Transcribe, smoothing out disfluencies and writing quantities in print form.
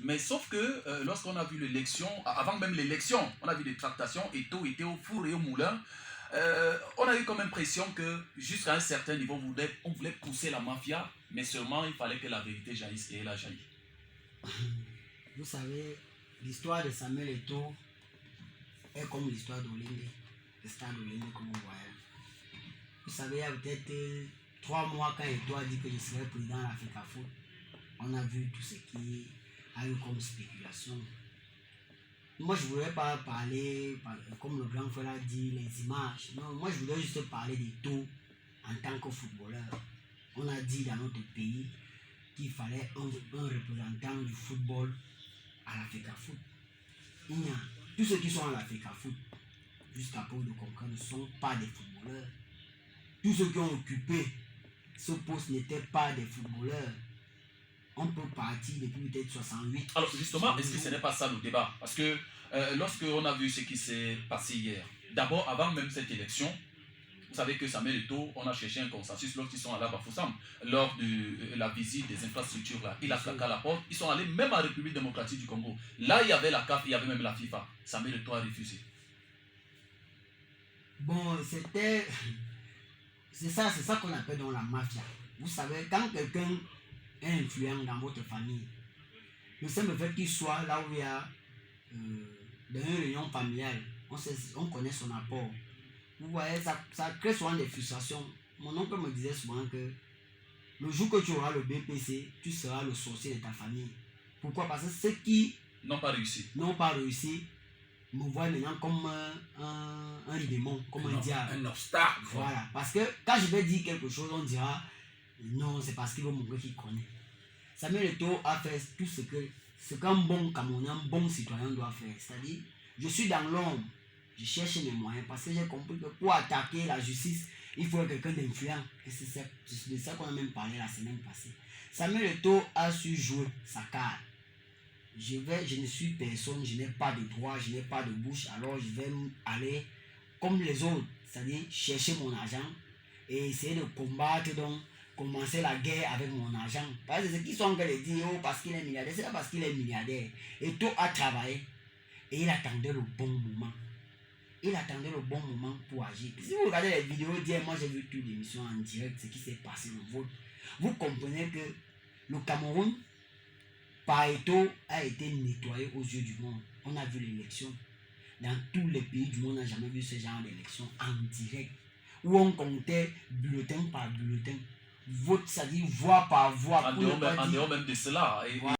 Mais sauf que lorsqu'on a vu l'élection, avant même l'élection, on a vu des tractations, Eto'o était au four et au moulin. On a eu comme impression que jusqu'à un certain niveau, on voulait pousser la mafia, mais seulement il fallait que la vérité jaillisse et elle a jailli. Vous savez, l'histoire de Samuel Eto'o est comme l'histoire d'Olinde, le stade d'Olinde comme vous voyez. Vous savez, il y a peut-être 3 mois quand Eto'o a dit que je serais président de l'Africa Foot, on a vu tout ce qui a eu comme spéculation. Moi, je ne voulais pas parler, comme le grand frère a dit, les images. Non, moi, je voulais juste parler d'Eto'o en tant que footballeur. On a dit dans notre pays qu'il fallait un représentant du football à l'Africa Foot. Tous ceux qui sont à l'Africa Foot, jusqu'à preuve de concret, ne sont pas des footballeurs. Tous ceux qui ont occupé ce poste n'étaient pas des footballeurs. On peut partir depuis peut-être 68. Alors justement, est-ce que ce n'est pas ça le débat? Parce que lorsqu'on a vu ce qui s'est passé hier, d'abord, avant même cette élection, vous savez que Samuel Eto'o, on a cherché un consensus lorsqu'ils sont allés à Bafoussam, lors de la visite des infrastructures là. Il a claqué à la porte, ils sont allés même en République démocratique du Congo. Là, il y avait la CAF, il y avait même la FIFA. Samuel Eto'o a refusé. Bon, c'est ça qu'on appelle dans la mafia. Vous savez, quand quelqu'un est influent dans votre famille, le simple fait qu'il soit là où il y a dans une réunion familiale, on connaît son apport. Vous voyez, ça crée souvent des frustrations. Mon oncle me disait souvent que le jour que tu auras le BPC, tu seras le sorcier de ta famille. Pourquoi? Parce que ceux qui n'ont pas réussi me voient maintenant comme un démon, comme un diable. Un obstacle. Voilà. Parce que quand je vais dire quelque chose, on dira non, c'est parce qu'il veut montrer qu'il connaît. Samuel Eto'o a fait tout ce qu'un bon Camerounais, un bon citoyen doit faire. C'est-à-dire, je suis dans l'ombre, je cherche mes moyens parce que j'ai compris que pour attaquer la justice, il faut quelqu'un d'influent. Et c'est de ça qu'on a même parlé la semaine passée. Samuel Eto'o a su jouer sa carte. Je ne suis personne, je n'ai pas de droit, je n'ai pas de bouche, alors je vais aller comme les autres, c'est-à-dire chercher mon argent et essayer de combattre, donc commencer la guerre avec mon argent. Parce que ceux qui sont en train de dire, oh, parce qu'il est milliardaire, c'est pas parce qu'il est milliardaire. Eto'o a travaillé et il attendait le bon moment. Il attendait le bon moment pour agir. Si vous regardez les vidéos d'hier, moi j'ai vu toute l'émission en direct, ce qui s'est passé, le vote. Vous comprenez que le Cameroun, par Eto'o, a été nettoyé aux yeux du monde. On a vu l'élection. Dans tous les pays du monde, on n'a jamais vu ce genre d'élection en direct. Où on comptait bulletin par bulletin. Vote, c'est-à-dire voix par voix. En dehors même de cela.